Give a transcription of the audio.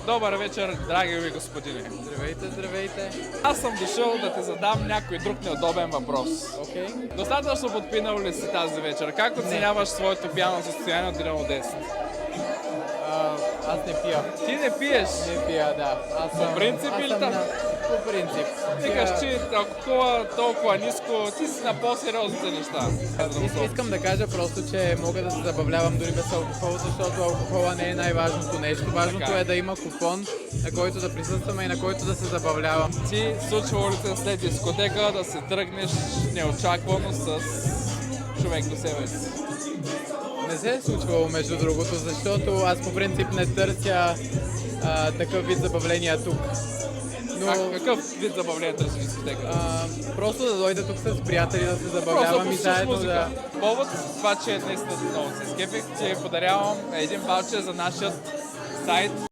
Добър вечер, драги ви господине. Здравейте, здравейте. Аз съм дошъл да ти задам някой друг неудобен въпрос. Окей. Достатъчно подпинал ли си тази вечер? Как оценяваш своето пияно състояние от 1 до 10? Аз не пия. Ти не пиеш? Не пия, да. По принцип или там? По принцип. Викаш, че алкохола толкова ниско, ти си на по-сериозните неща. Искам да кажа просто, че мога да се забавлявам дори без алкохол, защото алкохола не е най-важното нещо. Важното Така. е да има купон, на който да присъстваме и на който да се забавлявам. Ти случвало ли се след дискотека да се тръгнеш неочаквано с човек до себе си? Не се е случвало между другото, защото аз по принцип не търся такъв вид забавления тук. Но Какъв вид забавление търси дискотека? просто да дойда тук с приятели, да се Просто забавлявам и слушаш заедно музика. да... Повод това, че днес много се скепих, ти подарявам един ваучер за нашия сайт